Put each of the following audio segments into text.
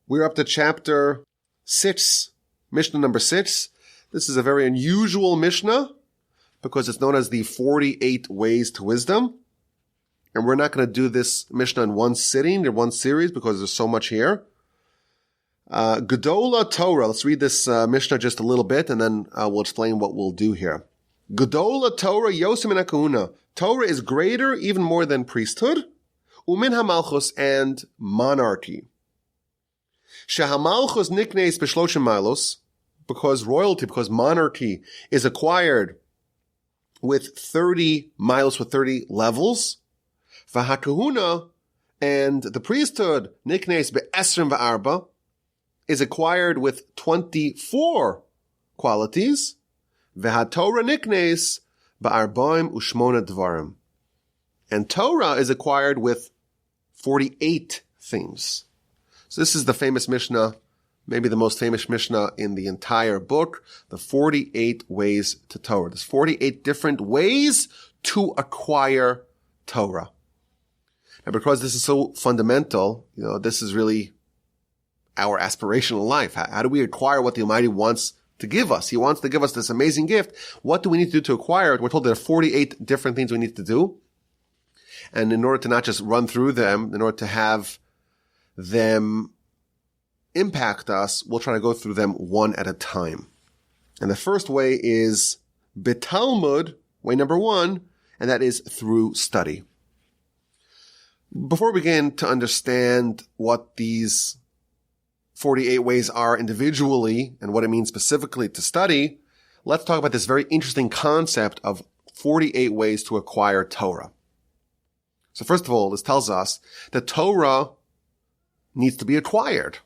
We're up to chapter 6, Mishnah number 6. This is a very unusual Mishnah because it's known as the 48 Ways to Wisdom. And we're not going to do this Mishnah in one sitting, in one series, because there's so much here. Gedola Torah. Let's read this Mishnah just a little bit, and then we'll explain what we'll do here. Gedola Torah Yosem min HaKahuna. Torah is greater, even more than priesthood, umin hamalchus, and monarchy. Shehamalchus nikneis b'shloshim malos, because royalty, because monarchy is acquired with 30 miles, with 30 levels. V'hakahuna, and the priesthood, nikneis be'esrim v'arba, is acquired with 24 qualities. V'hatorah nikneis ba'arbaim u'shmona dvarim. And Torah is acquired with 48 things. So this is the famous Mishnah, maybe the most famous Mishnah in the entire book, the 48 ways to Torah. There's 48 different ways to acquire Torah. And because this is so fundamental, this is really our aspirational life. How do we acquire what the Almighty wants to give us? He wants to give us this amazing gift. What do we need to do to acquire it? We're told there are 48 different things we need to do. And in order to not just run through them, in order to have them impact us, we'll try to go through them one at a time. And the first way is B'Talmud, way number 1, and that is through study. Before we begin to understand what these 48 ways are individually and what it means specifically to study, let's talk about this very interesting concept of 48 ways to acquire Torah. So first of all, this tells us that Torah needs to be acquired.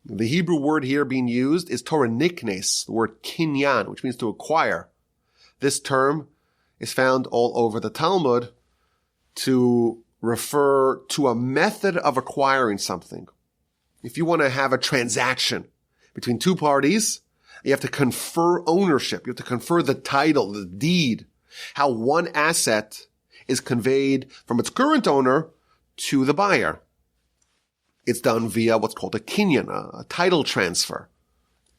The Hebrew word here being used is Torah niknes, the word kinyan, which means to acquire. This term is found all over the Talmud to refer to a method of acquiring something. If you want to have a transaction between two parties, you have to confer ownership. You have to confer the title, the deed, how one asset is conveyed from its current owner to the buyer. It's done via what's called a kinyan, a title transfer.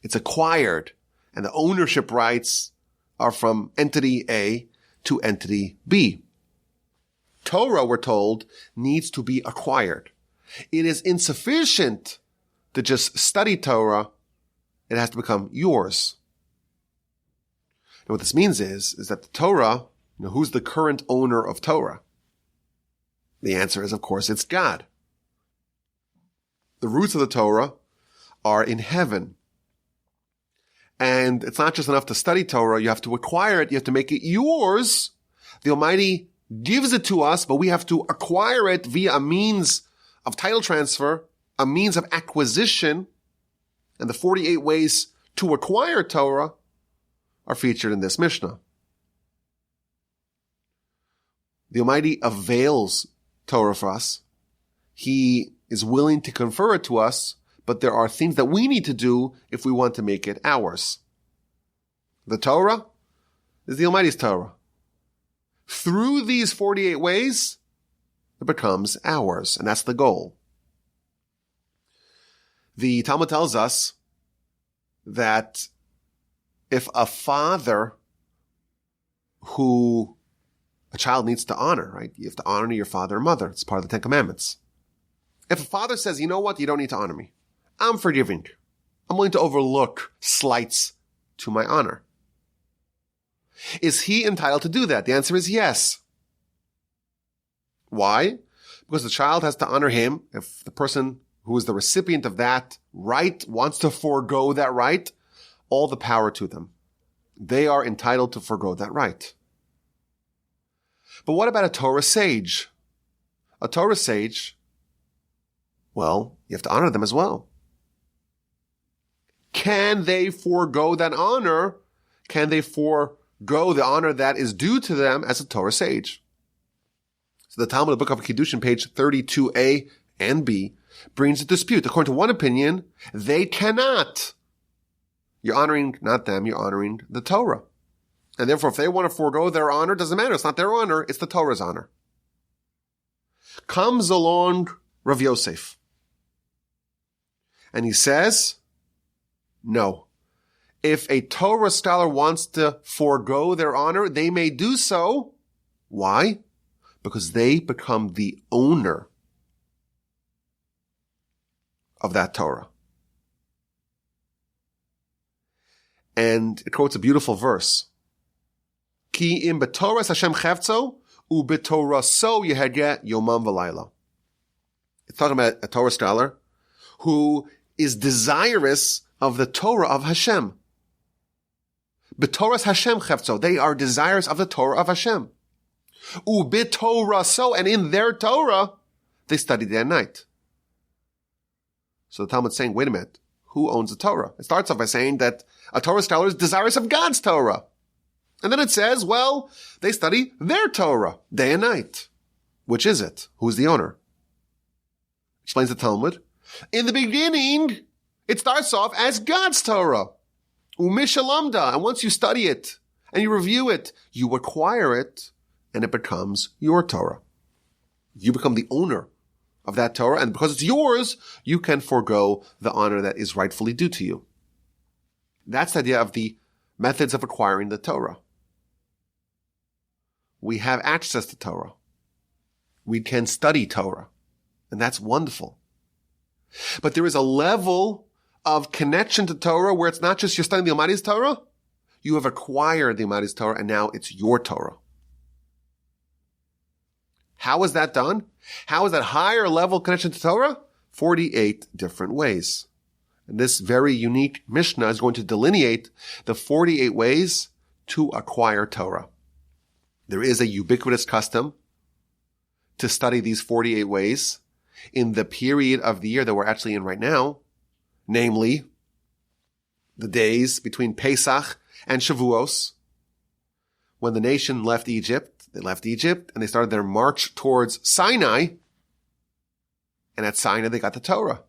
It's acquired, and the ownership rights are from entity A to entity B. Torah, we're told, needs to be acquired. It is insufficient to just study Torah. It has to become yours. And what this means is that the Torah, who's the current owner of Torah? The answer is, of course, it's God. The roots of the Torah are in heaven. And it's not just enough to study Torah. You have to acquire it. You have to make it yours. The Almighty gives it to us, but we have to acquire it via a means of title transfer, a means of acquisition. And the 48 ways to acquire Torah are featured in this Mishnah. The Almighty avails Torah for us. He is willing to confer it to us, but there are things that we need to do if we want to make it ours. The Torah is the Almighty's Torah. Through these 48 ways, it becomes ours, and that's the goal. The Talmud tells us that if a father who a child needs to honor, right? You have to honor your father and mother. It's part of the Ten Commandments. If a father says, you know what, you don't need to honor me. I'm forgiving. I'm willing to overlook slights to my honor. Is he entitled to do that? The answer is yes. Why? Because the child has to honor him. If the person who is the recipient of that right wants to forego that right, all the power to them. They are entitled to forego that right. But what about a Torah sage? A Torah sage, well, you have to honor them as well. Can they forego that honor? Can they forego the honor that is due to them as a Torah sage? So the Talmud, the Book of Kiddushin, page 32a and b, brings a dispute. According to one opinion, they cannot. You're honoring not them, you're honoring the Torah. And therefore, if they want to forego their honor, it doesn't matter. It's not their honor, it's the Torah's honor. Comes along Rav Yosef. And he says, no. If a Torah scholar wants to forego their honor, they may do so. Why? Because they become the owner of that Torah. And it quotes a beautiful verse. Ki im b'Torah Hashem chefzo, u b'Torah so yehege yomam v'layla. It's talking about a Torah scholar who is desirous of the Torah of Hashem. B'Torah Hashem chefzo. They are desirous of the Torah of Hashem. U b'Torah so, and in their Torah, they study day and night. So the Talmud's saying, wait a minute, who owns the Torah? It starts off by saying that a Torah scholar is desirous of God's Torah. And then it says, well, they study their Torah day and night. Which is it? Who's the owner? Explains the Talmud. In the beginning, it starts off as God's Torah. Umishalamda. And once you study it and you review it, you acquire it and it becomes your Torah. You become the owner of that Torah, and because it's yours, you can forego the honor that is rightfully due to you. That's the idea of the methods of acquiring the Torah. We have access to Torah. We can study Torah, and that's wonderful. But there is a level of connection to Torah where it's not just you're studying the Almighty's Torah, you have acquired the Almighty's Torah, and now it's your Torah. How is that done? How is that higher level connection to Torah? 48 different ways. And this very unique Mishnah is going to delineate the 48 ways to acquire Torah. There is a ubiquitous custom to study these 48 ways in the period of the year that we're actually in right now, namely the days between Pesach and Shavuos, when the nation left Egypt. They left Egypt and they started their march towards Sinai. And at Sinai, they got the Torah.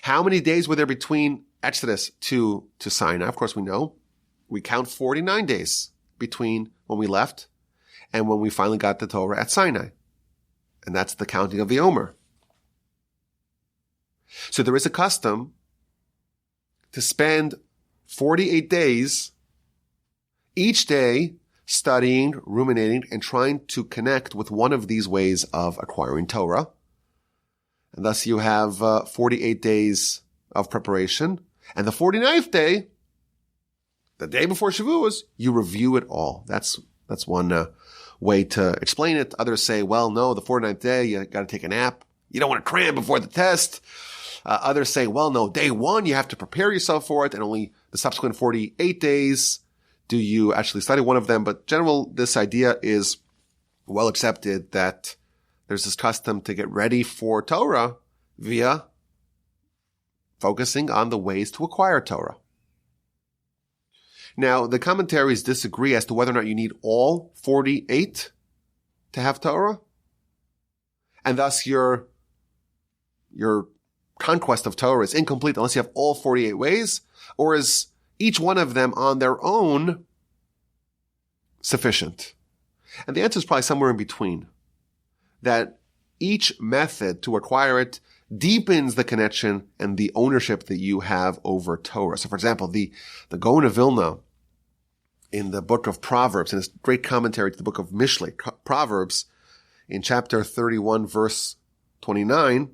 How many days were there between Exodus to Sinai? Of course, we know. We count 49 days between when we left and when we finally got the Torah at Sinai. And that's the counting of the Omer. So there is a custom to spend 48 days, each day, studying, ruminating, and trying to connect with one of these ways of acquiring Torah. And thus you have 48 days of preparation. And the 49th day, the day before Shavuos, you review it all. That's one way to explain it. Others say, well, no, the 49th day, you got to take a nap. You don't want to cram before the test. Others say, well, no, day one, you have to prepare yourself for it. And only the subsequent 48 days do you actually study one of them? But general, this idea is well accepted that there's this custom to get ready for Torah via focusing on the ways to acquire Torah. Now, the commentaries disagree as to whether or not you need all 48 to have Torah. And thus your conquest of Torah is incomplete unless you have all 48 ways, or is each one of them on their own sufficient? And the answer is probably somewhere in between. That each method to acquire it deepens the connection and the ownership that you have over Torah. So for example, the Gaon of Vilna in the book of Proverbs, in his great commentary to the book of Mishlei, Proverbs, in chapter 31, verse 29,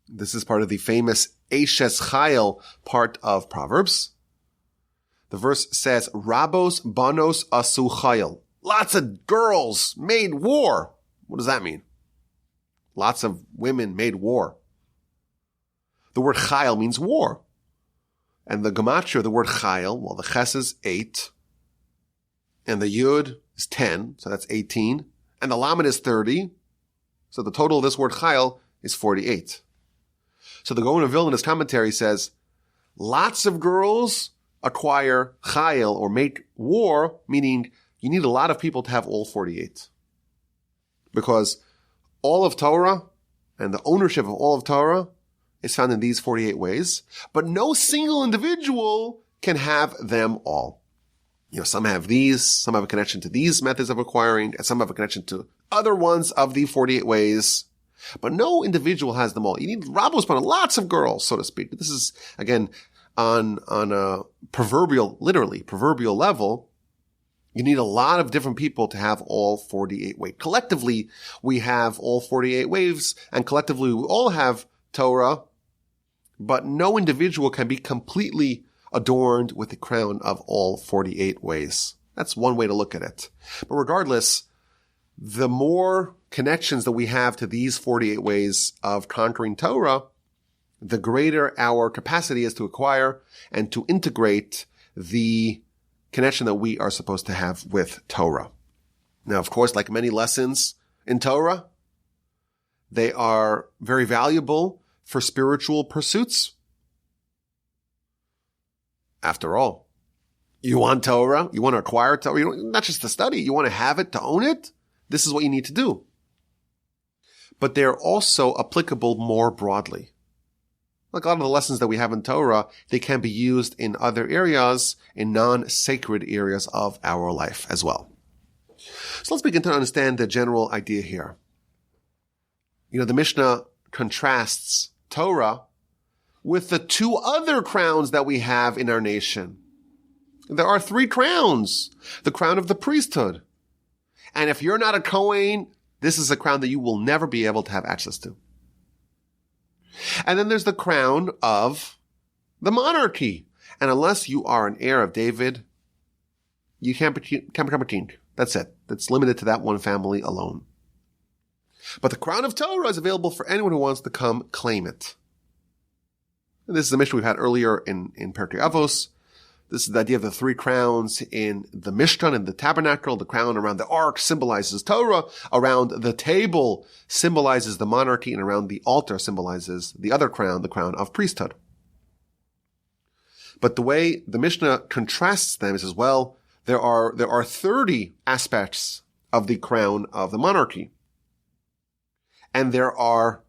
this is part of the famous Eshes Chayil part of Proverbs. The verse says, Rabos banos asu chayil. Lots of girls made war. What does that mean? Lots of women made war. The word chayil means war. And the gematria of the word chayil, well, the ches is 8. And the yud is 10, so that's 18. And the lamed is 30. So the total of this word chayil is 48. So the Gaon of Vilna in his commentary says, lots of girls acquire chayil or make war, meaning you need a lot of people to have all 48. Because all of Torah and the ownership of all of Torah is found in these 48 ways, but no single individual can have them all. You know, some have these, some have a connection to these methods of acquiring, and some have a connection to other ones of the 48 ways. But no individual has them all. You need Rabbos, lots of girls, so to speak. This is, again, on a proverbial level. You need a lot of different people to have all 48 ways. Collectively, we have all 48 ways, and collectively we all have Torah, but no individual can be completely adorned with the crown of all 48 ways. That's one way to look at it. But regardless, the more connections that we have to these 48 ways of conquering Torah, the greater our capacity is to acquire and to integrate the connection that we are supposed to have with Torah. Now, of course, like many lessons in Torah, they are very valuable for spiritual pursuits. After all, you want Torah, you want to acquire Torah, not just to study, you want to have it, to own it. This is what you need to do. But they're also applicable more broadly. Like a lot of the lessons that we have in Torah, they can be used in other areas, in non-sacred areas of our life as well. So let's begin to understand the general idea here. The Mishnah contrasts Torah with the two other crowns that we have in our nation. There are 3 crowns. The crown of the priesthood. And if you're not a Kohen, this is a crown that you will never be able to have access to. And then there's the crown of the monarchy. And unless you are an heir of David, you can't become a king. That's it. That's limited to that one family alone. But the crown of Torah is available for anyone who wants to come claim it. And this is the Mishnah we've had earlier in Pirkei Avos. This is the idea of the 3 crowns in the Mishkan, in the tabernacle. The crown around the ark symbolizes Torah. Around the table symbolizes the monarchy. And around the altar symbolizes the other crown, the crown of priesthood. But the way the Mishnah contrasts them is as well, there are 30 aspects of the crown of the monarchy. And there are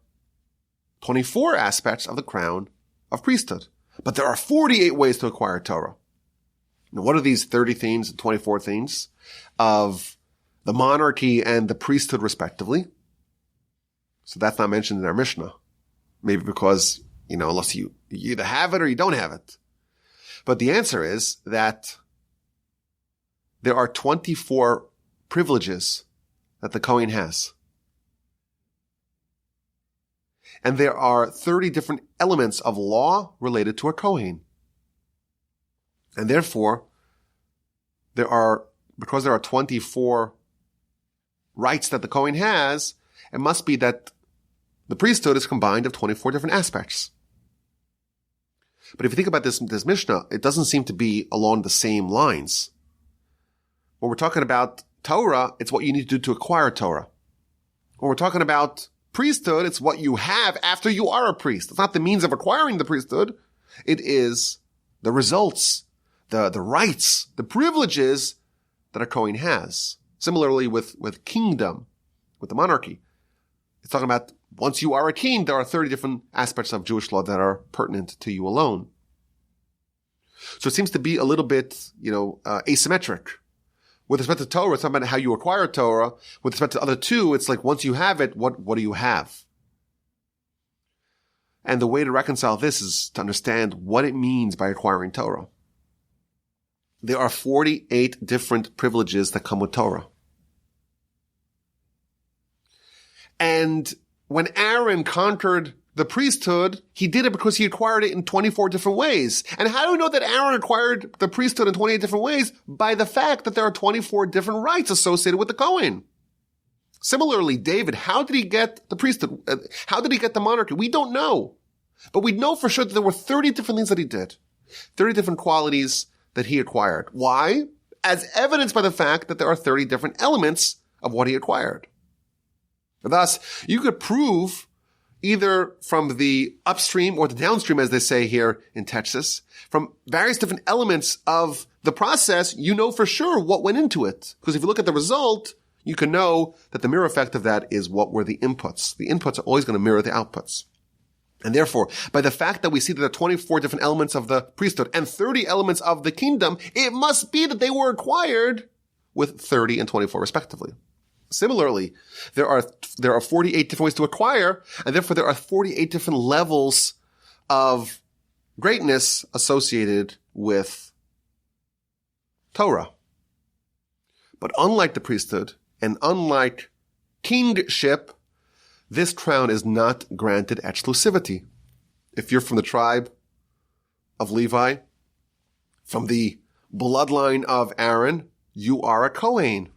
24 aspects of the crown of priesthood. But there are 48 ways to acquire Torah. Now, what are these 30 themes and 24 themes of the monarchy and the priesthood respectively? So that's not mentioned in our Mishnah. Maybe because, unless you either have it or you don't have it. But the answer is that there are 24 privileges that the Kohen has. And there are 30 different elements of law related to a Kohen. And therefore, because there are 24 rights that the Kohen has, it must be that the priesthood is combined of 24 different aspects. But if you think about this Mishnah, it doesn't seem to be along the same lines. When we're talking about Torah, it's what you need to do to acquire Torah. When we're talking about priesthood, it's what you have after you are a priest. It's not the means of acquiring the priesthood. It is the results, the rights, the privileges that a Kohen has. Similarly with kingdom, with the monarchy. It's talking about once you are a king, there are 30 different aspects of Jewish law that are pertinent to you alone. So it seems to be a little bit, asymmetric. With respect to Torah, it's not about how you acquire Torah. With respect to the other two, it's like once you have it, what do you have? And the way to reconcile this is to understand what it means by acquiring Torah. There are 48 different privileges that come with Torah. And when Aaron conquered the priesthood, he did it because he acquired it in 24 different ways. And how do we know that Aaron acquired the priesthood in 28 different ways? By the fact that there are 24 different rights associated with the Kohen. Similarly, David, how did he get the priesthood? How did he get the monarchy? We don't know. But we know for sure that there were 30 different things that he did. 30 different qualities that he acquired. Why? As evidenced by the fact that there are 30 different elements of what he acquired. Thus, you could prove either from the upstream or the downstream, as they say here in Texas, from various different elements of the process, you know for sure what went into it. Because if you look at the result, you can know that the mirror effect of that is what were the inputs. The inputs are always going to mirror the outputs. And therefore, by the fact that we see that there are 24 different elements of the priesthood and 30 elements of the kingdom, it must be that they were acquired with 30 and 24 respectively. Similarly, there are 48 different ways to acquire, and therefore there are 48 different levels of greatness associated with Torah. But unlike the priesthood, and unlike kingship, this crown is not granted exclusivity. If you're from the tribe of Levi, from the bloodline of Aaron, you are a Kohen.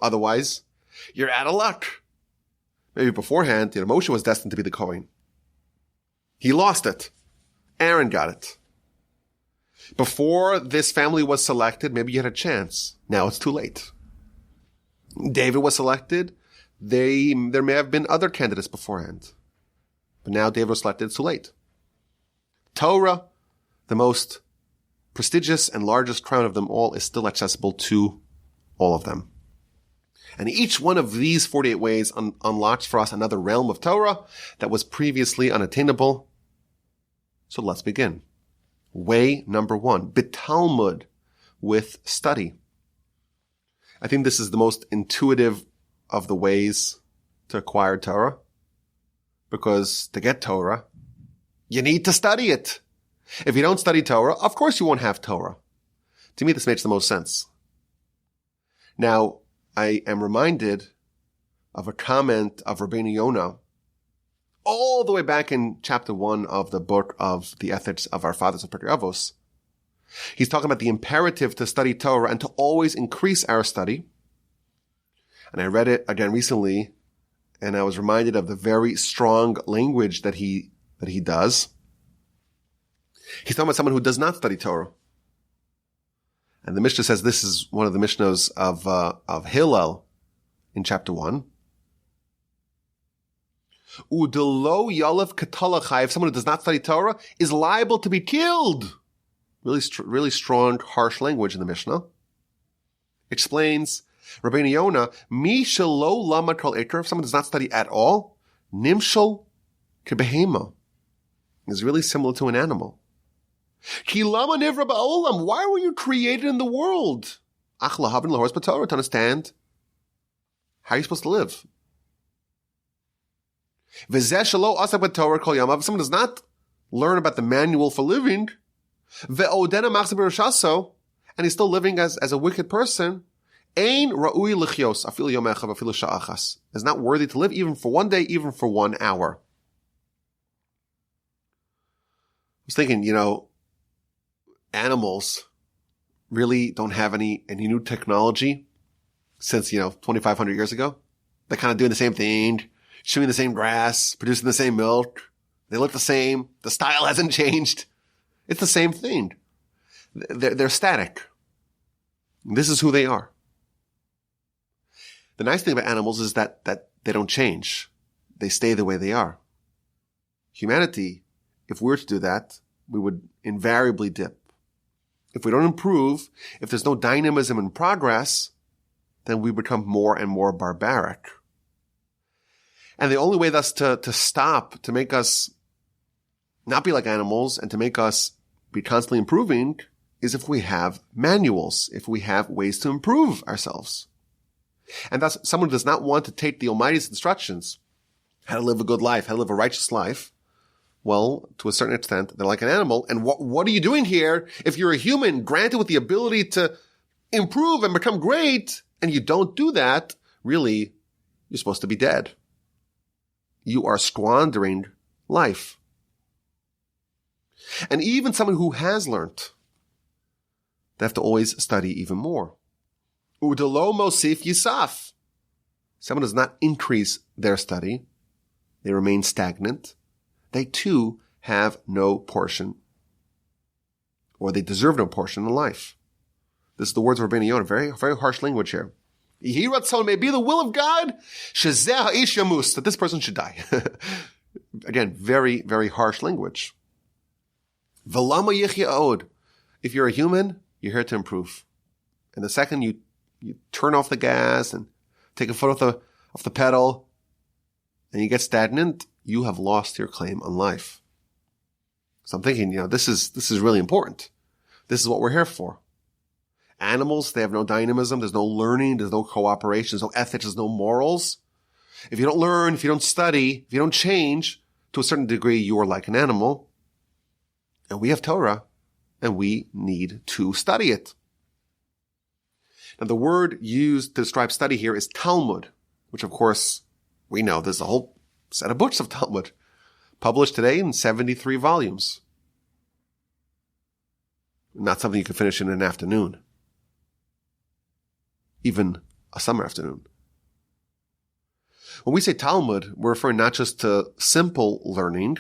Otherwise, you're out of luck. Maybe beforehand, Moshe was destined to be the Kohen. He lost it. Aaron got it. Before this family was selected, maybe you had a chance. Now it's too late. David was selected. There may have been other candidates beforehand. But now David was selected. It's too late. Torah, the most prestigious and largest crown of them all, is still accessible to all of them. And each one of these 48 ways unlocks for us another realm of Torah that was previously unattainable. So let's begin. Way number 1, B'Talmud, with study. I think this is the most intuitive of the ways to acquire Torah, because to get Torah, you need to study it. If you don't study Torah, of course you won't have Torah. To me, this makes the most sense. Now, I am reminded of a comment of Rabbeinu Yonah all the way back in chapter 1 of the book of the Ethics of Our Fathers of Pirkei Avos. He's talking about the imperative to study Torah and to always increase our study. And I read it again recently, and I was reminded of the very strong language that he does. He's talking about someone who does not study Torah. And the Mishnah says this is one of the Mishnahs of Hillel in chapter 1. Udelo yalev katalachai, if someone who does not study Torah is liable to be killed. Really strong, harsh language in the Mishnah. Explains Rabbeinu Yonah, mi shelo lamad kol ikar, if someone does not study at all, nimshal kebehema, is really similar to an animal. Ki lama nivra ba'olam, why were you created in the world? Ach lahavin lahors b'Torah, to understand how you're supposed to live. V'zeh shelo asak b'Torah kol yamav, if someone does not learn about the manual for living, ve'odena machzeh b'rashaso, and he's still living as a wicked person, ein ra'ui lichios afilu yom echad afilu sha'achas, is not worthy to live even for one day, even for 1 hour. I was thinking, animals really don't have any new technology since, 2,500 years ago. They're kind of doing the same thing, chewing the same grass, producing the same milk. They look the same. The style hasn't changed. It's the same thing. They're static. This is who they are. The nice thing about animals is that they don't change. They stay the way they are. Humanity, if we were to do that, we would invariably dip. If we don't improve, if there's no dynamism and progress, then we become more and more barbaric. And the only way thus to stop, to make us not be like animals and to make us be constantly improving is if we have manuals, if we have ways to improve ourselves. And thus, someone who does not want to take the Almighty's instructions, how to live a good life, how to live a righteous life, well, to a certain extent, they're like an animal. And what are you doing here if you're a human granted with the ability to improve and become great, and you don't do that? Really, you're supposed to be dead. You are squandering life. And even someone who has learned, they have to always study even more. Udelo mosif yisaf. Someone does not increase their study. They remain stagnant. They too have no portion, or they deserve no portion in life. This is the words of Rabbeinu Yonah, very, very harsh language here. Yehi ratzon, may be the will of God, shezeh ha'ish yamus, that this person should die. Again, very, very harsh language. V'lama yichya od, if you're a human, you're here to improve. And the second you turn off the gas and take a foot off the pedal, and you get stagnant, you have lost your claim on life. So I'm thinking, this is really important. This is what we're here for. Animals, they have no dynamism. There's no learning. There's no cooperation. There's no ethics. There's no morals. If you don't learn, if you don't study, if you don't change, to a certain degree, you are like an animal. And we have Torah, and we need to study it. Now, the word used to describe study here is Talmud, which, of course, we know there's a whole set of books of Talmud, published today in 73 volumes. Not something you can finish in an afternoon, even a summer afternoon. When we say Talmud, we're referring not just to simple learning,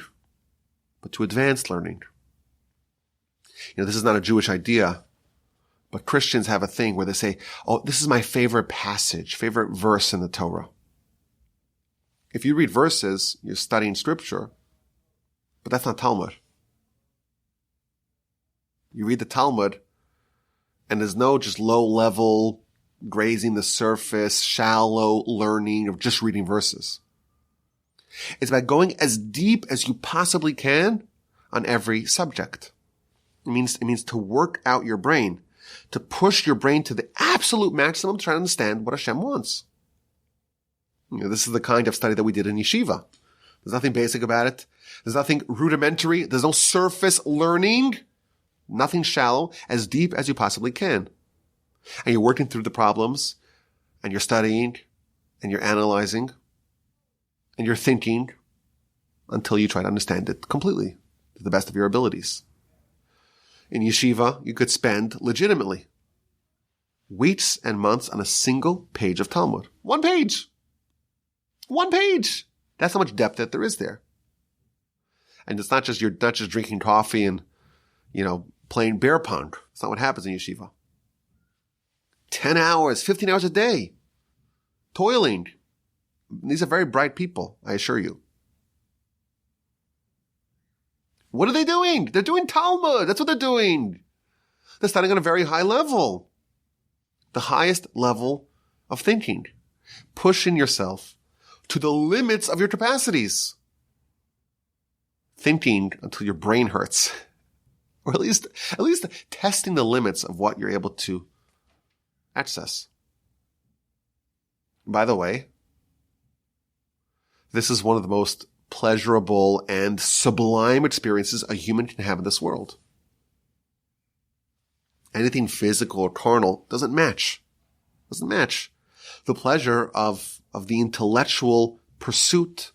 but to advanced learning. This is not a Jewish idea, but Christians have a thing where they say, oh, this is my favorite passage, favorite verse in the Torah. If you read verses, you're studying scripture, but that's not Talmud. You read the Talmud, and there's no just low-level, grazing the surface, shallow learning of just reading verses. It's about going as deep as you possibly can on every subject. It means to work out your brain, to push your brain to the absolute maximum to try to understand what Hashem wants. This is the kind of study that we did in yeshiva. There's nothing basic about it. There's nothing rudimentary. There's no surface learning. Nothing shallow, as deep as you possibly can. And you're working through the problems, and you're studying, and you're analyzing, and you're thinking until you try to understand it completely to the best of your abilities. In yeshiva, you could spend legitimately weeks and months on a single page of Talmud. One page! One page! That's how much depth that there is there. And it's not just you're not just drinking coffee and, playing bear pong. That's not what happens in yeshiva. 10 hours, 15 hours a day. Toiling. These are very bright people, I assure you. What are they doing? They're doing Talmud. That's what they're doing. They're studying on a very high level. The highest level of thinking. Pushing yourself to the limits of your capacities. Thinking until your brain hurts. Or at least testing the limits of what you're able to access. By the way, this is one of the most pleasurable and sublime experiences a human can have in this world. Anything physical or carnal doesn't match. The pleasure of the intellectual pursuit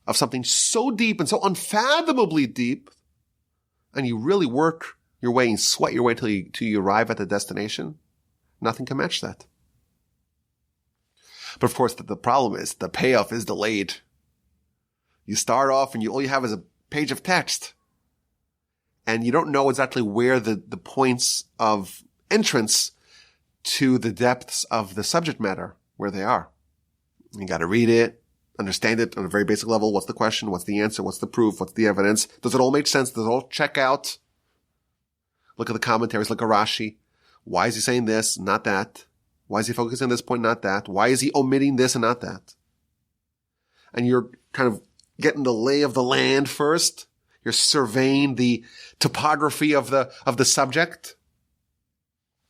of something so deep and so unfathomably deep, and you really work your way and sweat your way till you arrive at the destination, nothing can match that. But of course, the problem is the payoff is delayed. You start off and all you have is a page of text. And you don't know exactly where the points of entrance to the depths of the subject matter, where they are. You got to read it, understand it on a very basic level. What's the question? What's the answer? What's the proof? What's the evidence? Does it all make sense? Does it all check out? Look at the commentaries. Look at Rashi. Why is he saying this, not that? Why is he focusing on this point, not that? Why is he omitting this and not that? And you're kind of getting the lay of the land first. You're surveying the topography of the subject.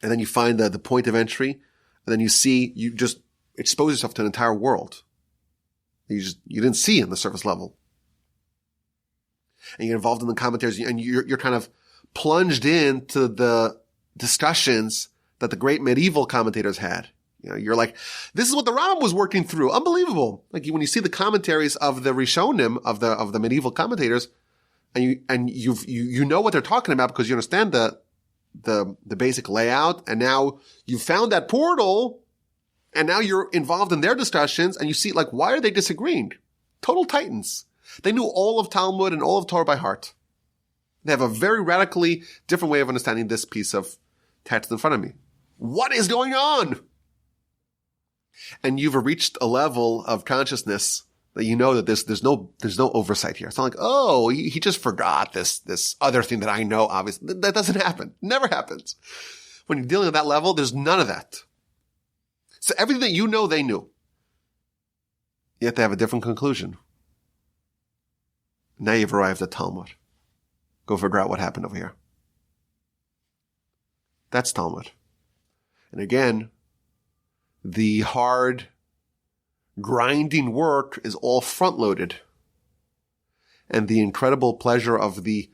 And then you find the point of entry. And then you just expose yourself to an entire world. You didn't see on the surface level. And you're involved in the commentaries and you're kind of plunged into the discussions that the great medieval commentators had. You're like, this is what the Rambam was working through. Unbelievable. Like when you see the commentaries of the Rishonim, of the medieval commentators, and you know what they're talking about because you understand the basic layout, and now you found that portal, and now you're involved in their discussions, and you see, like, why are they disagreeing? Total titans. They knew all of Talmud and all of Torah by heart. They have a very radically different way of understanding this piece of text in front of me. What is going on? And you've reached a level of consciousness that you know that there's no oversight here. It's not like, oh, he just forgot this other thing that I know, obviously. That doesn't happen. Never happens. When you're dealing at that level, there's none of that. So everything that you know, they knew. Yet they have a different conclusion. Now you've arrived at Talmud. Go figure out what happened over here. That's Talmud. And again, the hard, grinding work is all front-loaded. And the incredible pleasure of the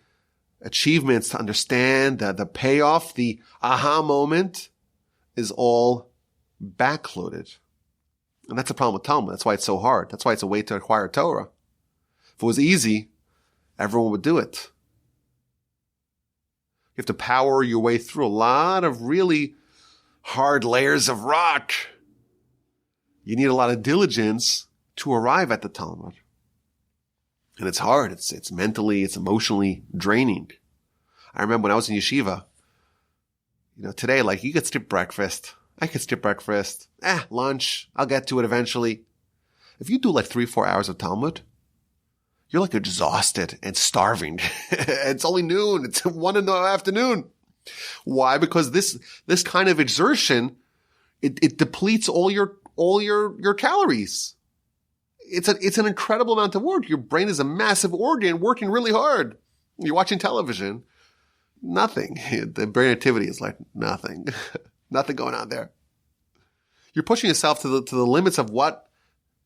achievements to understand the payoff, the aha moment, is all backloaded. And that's the problem with Talmud. That's why it's so hard. That's why it's a way to acquire Torah. If it was easy, everyone would do it. You have to power your way through a lot of really hard layers of rock. You need a lot of diligence to arrive at the Talmud. And it's hard. It's mentally, it's emotionally draining. I remember when I was in yeshiva, today, you could skip breakfast. I could skip breakfast. Lunch. I'll get to it eventually. If you do 3-4 hours of Talmud, you're exhausted and starving. It's only noon. It's 1 in the afternoon. Why? Because this kind of exertion, it depletes all your calories. It's an incredible amount of work. Your brain is a massive organ working really hard. You're watching television. Nothing. The brain activity is nothing. Nothing going on there. You're pushing yourself to the limits of what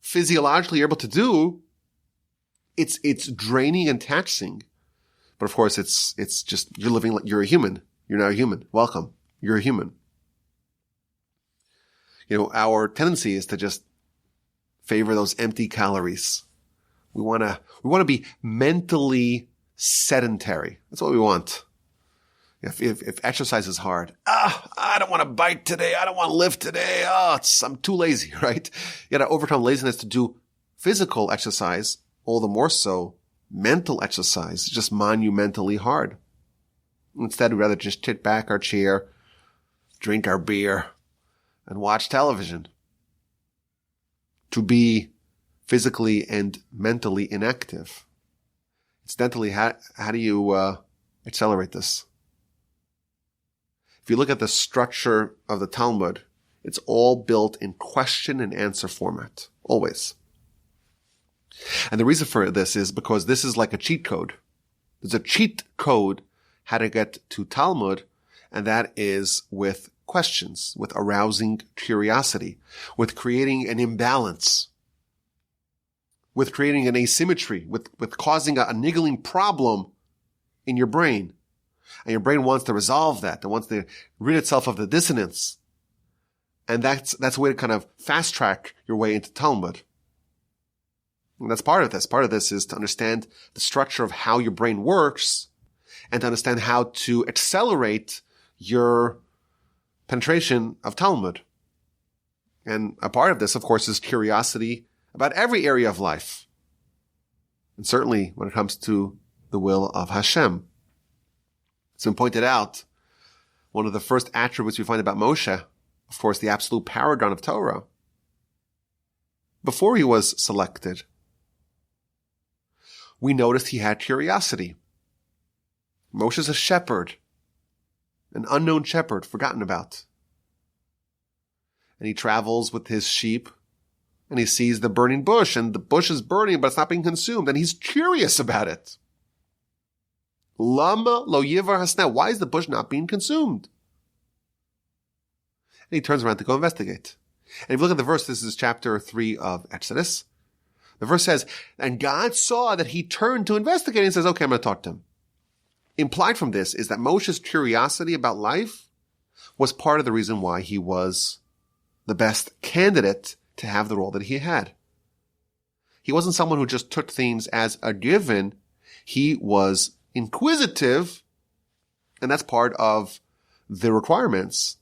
physiologically you're able to do. It's draining and taxing. But of course, it's just, you're living you're a human. You're now a human. Welcome. You're a human. Our tendency is to just favor those empty calories. We want to be mentally sedentary. That's what we want. If exercise is hard, I don't want to bike today. I don't want to lift today. I'm too lazy, right? You got to overcome laziness to do physical exercise, all the more so mental exercise, just monumentally hard. Instead, we'd rather just sit back our chair, drink our beer, and watch television. To be physically and mentally inactive. Incidentally, how do you accelerate this? If you look at the structure of the Talmud, it's all built in question and answer format. Always. And the reason for this is because this is like a cheat code. There's a cheat code how to get to Talmud, and that is with questions, with arousing curiosity, with creating an imbalance, with creating an asymmetry, with causing a niggling problem in your brain. And your brain wants to resolve that. It wants to rid itself of the dissonance. And that's a way to kind of fast track your way into Talmud. And that's part of this. Part of this is to understand the structure of how your brain works and to understand how to accelerate your penetration of Talmud. And a part of this, of course, is curiosity about every area of life. And certainly when it comes to the will of Hashem. It's been pointed out, one of the first attributes we find about Moshe, of course, the absolute paragon of Torah, before he was selected, we noticed he had curiosity. Moshe's a shepherd, an unknown shepherd, forgotten about. And he travels with his sheep, and he sees the burning bush, and the bush is burning, but it's not being consumed, and he's curious about it. Lama lo yivar hasna. Why is the bush not being consumed? And he turns around to go investigate. And if you look at the verse, this is chapter 3 of Exodus. The verse says, and God saw that he turned to investigate and says, okay, I'm going to talk to him. Implied from this is that Moshe's curiosity about life was part of the reason why he was the best candidate to have the role that he had. He wasn't someone who just took things as a given. He was inquisitive, and that's part of the requirements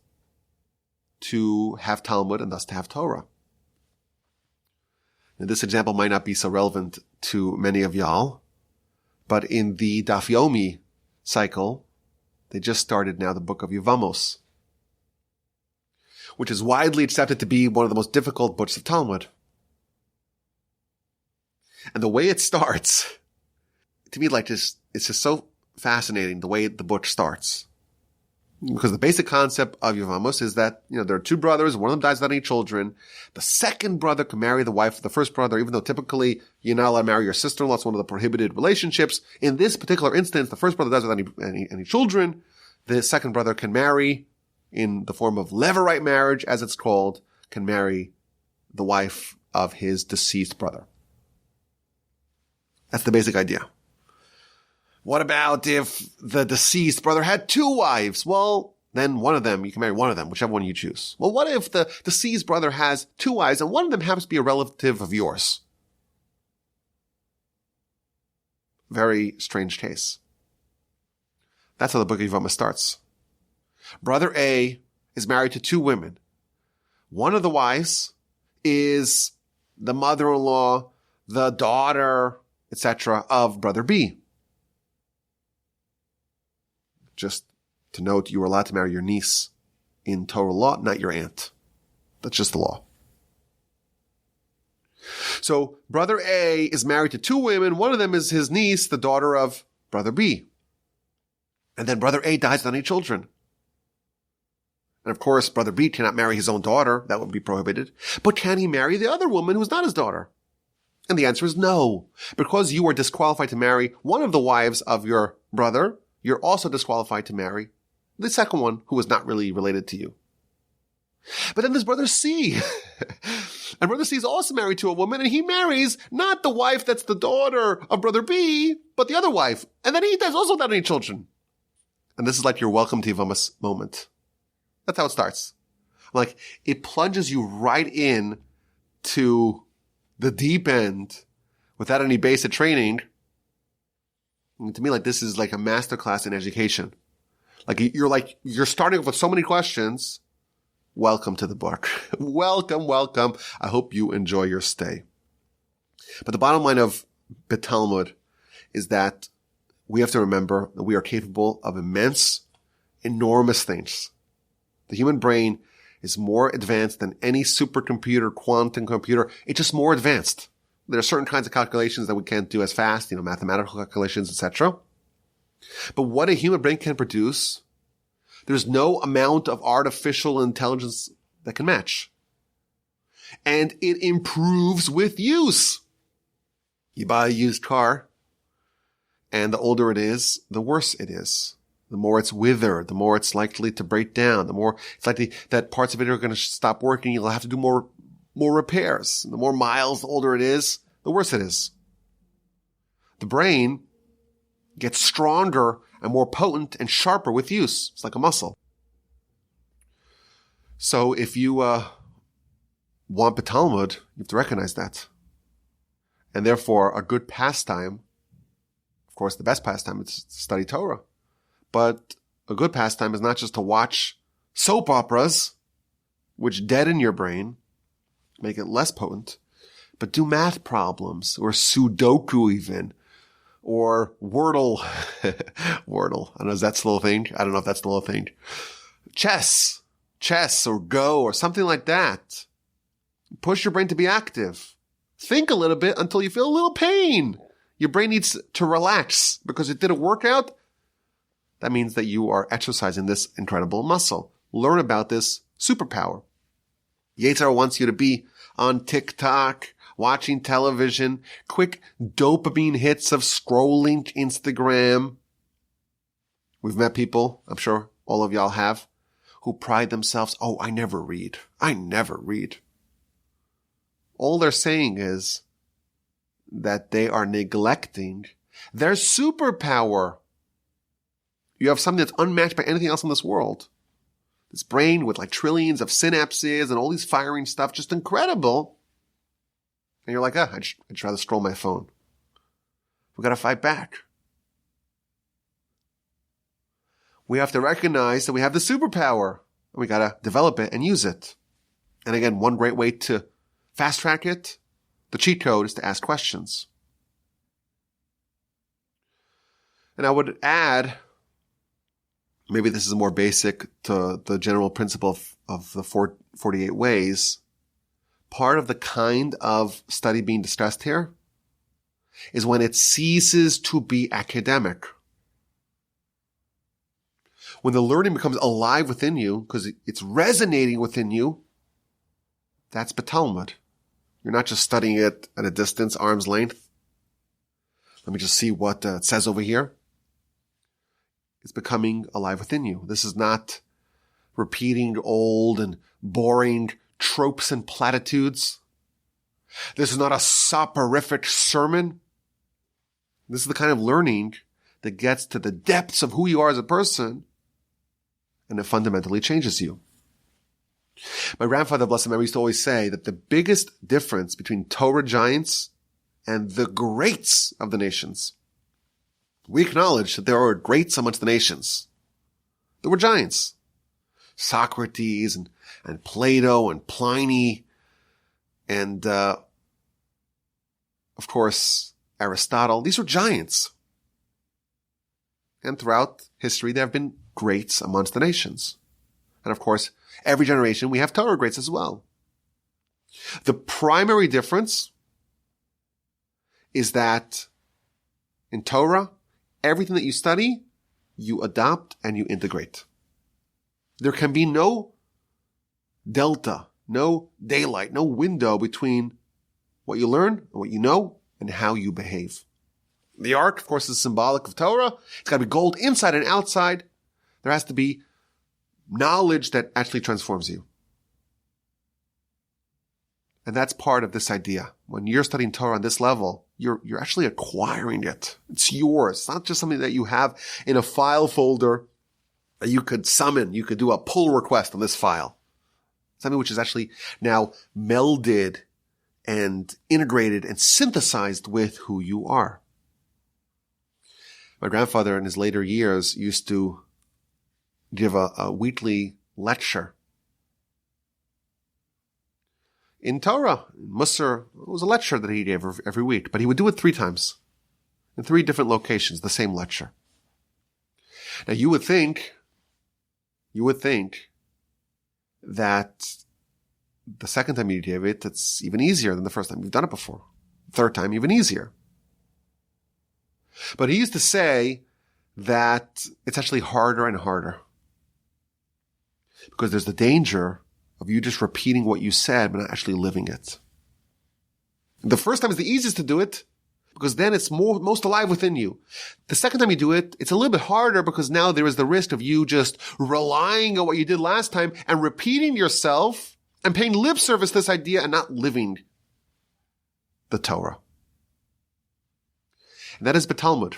to have Talmud and thus to have Torah. Now, this example might not be so relevant to many of y'all, but in the Daf Yomi cycle, they just started now the book of Yevamos, which is widely accepted to be one of the most difficult books of Talmud. And the way it starts, to me, it's just so fascinating the way the book starts. Because the basic concept of Yevamos is that, there are two brothers, one of them dies without any children. The second brother can marry the wife of the first brother, even though typically you're not allowed to marry your sister-in-law. It's one of the prohibited relationships. In this particular instance, the first brother dies without any children. The second brother can marry in the form of levirate marriage, as it's called, can marry the wife of his deceased brother. That's the basic idea. What about if the deceased brother had two wives? Well, then one of them, you can marry one of them, whichever one you choose. Well, what if the deceased brother has two wives and one of them happens to be a relative of yours? Very strange case. That's how the book of Yevamah starts. Brother A is married to two women. One of the wives is the mother-in-law, the daughter, etc. of brother B. Just to note, you are allowed to marry your niece in Torah law, not your aunt. That's just the law. So brother A is married to two women. One of them is his niece, the daughter of brother B. And then brother A dies without any children. And of course, brother B cannot marry his own daughter. That would be prohibited. But can he marry the other woman who's not his daughter? And the answer is no. Because you are disqualified to marry one of the wives of your brother, you're also disqualified to marry the second one who is not really related to you. But then there's brother C. And brother C is also married to a woman, and he marries not the wife that's the daughter of brother B, but the other wife. And then he dies also without any children. And this is like your welcome to Yevamah moment. That's how it starts. Like, it plunges you right in to the deep end without any basic training. And to me, like, this is like a masterclass in education. You're starting off with so many questions. Welcome to the book. Welcome. I hope you enjoy your stay. But the bottom line of Beit Talmud is that we have to remember that we are capable of enormous things. The human brain is more advanced than any supercomputer, quantum computer. It's just more advanced. There are certain kinds of calculations that we can't do as fast, mathematical calculations, etc. But what a human brain can produce, there's no amount of artificial intelligence that can match. And it improves with use. You buy a used car, and the older it is, the worse it is. The more it's withered, the more it's likely to break down, the more it's likely that parts of it are going to stop working. You'll have to do more repairs. The more miles, the older it is, the worse it is. The brain gets stronger and more potent and sharper with use. It's like a muscle. So if you want Beit Talmud, you have to recognize that. And therefore, a good pastime, of course, the best pastime is to study Torah. But a good pastime is not just to watch soap operas, which deaden your brain, make it less potent, but do math problems, or Sudoku even, or Wordle. Wordle. I don't know, is that still a thing? I don't know if that's still a thing. Chess, or Go, or something like that. Push your brain to be active. Think a little bit until you feel a little pain. Your brain needs to relax because it did a workout. That means that you are exercising this incredible muscle. Learn about this superpower. Yetzer wants you to be on TikTok, watching television, quick dopamine hits of scrolling Instagram. We've met people, I'm sure all of y'all have, who pride themselves, I never read. All they're saying is that they are neglecting their superpower. You have something that's unmatched by anything else in this world. This brain with like trillions of synapses and all these firing stuff, just incredible. And you're like, I'd rather scroll my phone. We got to fight back. We have to recognize that we have the superpower. And we got to develop it and use it. And again, one great way to fast track it, the cheat code, is to ask questions. And I would add, maybe this is more basic to the general principle of the 48 ways. Part of the kind of study being discussed here is when it ceases to be academic. When the learning becomes alive within you, because it's resonating within you, that's Beit Talmud. You're not just studying it at a distance, arm's length. Let me just see what it says over here. It's becoming alive within you. This is not repeating old and boring tropes and platitudes. This is not a soporific sermon. This is the kind of learning that gets to the depths of who you are as a person, and it fundamentally changes you. My grandfather, blessed memory, used to always say that the biggest difference between Torah giants and the greats of the nations. We acknowledge that there are greats amongst the nations. There were giants. Socrates and Plato and Pliny and, of course, Aristotle. These were giants. And throughout history, there have been greats amongst the nations. And of course, every generation we have Torah greats as well. The primary difference is that in Torah, everything that you study, you adopt and you integrate. There can be no delta, no daylight, no window between what you learn and what you know and how you behave. The ark, of course, is symbolic of Torah. It's got to be gold inside and outside. There has to be knowledge that actually transforms you. And that's part of this idea. When you're studying Torah on this level, you're actually acquiring it. It's yours. It's not just something that you have in a file folder that you could summon. You could do a pull request on this file. Something which is actually now melded and integrated and synthesized with who you are. My grandfather in his later years used to give a weekly lecture in Torah, in Musar. It was a lecture that he gave every week, but he would do it 3 times in 3 different locations, the same lecture. Now you would think that the second time you give it, it's even easier than the first time. You've done it before. Third time, even easier. But he used to say that it's actually harder and harder because there's the danger of you just repeating what you said but not actually living it. The first time is the easiest to do it because then it's most alive within you. The second time you do it, it's a little bit harder because now there is the risk of you just relying on what you did last time and repeating yourself and paying lip service to this idea and not living the Torah. And that is Talmud.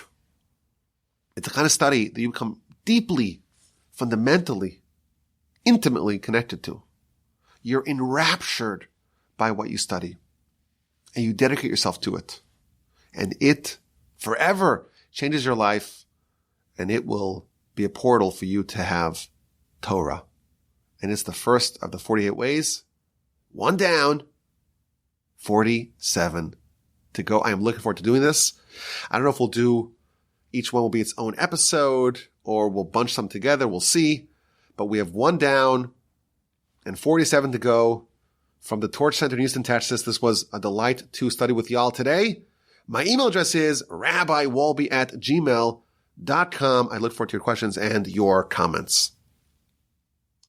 It's a kind of study that you become deeply, fundamentally, intimately connected to. You're enraptured by what you study. And you dedicate yourself to it. And it forever changes your life. And it will be a portal for you to have Torah. And it's the first of the 48 ways. 1 down, 47 to go. I am looking forward to doing this. I don't know if we'll do, each one will be its own episode or we'll bunch them together. We'll see. But we have 1 down and 47 to go from the Torch Center in Houston, Texas. This was a delight to study with y'all today. My email address is rabbiwalby@gmail.com. I look forward to your questions and your comments.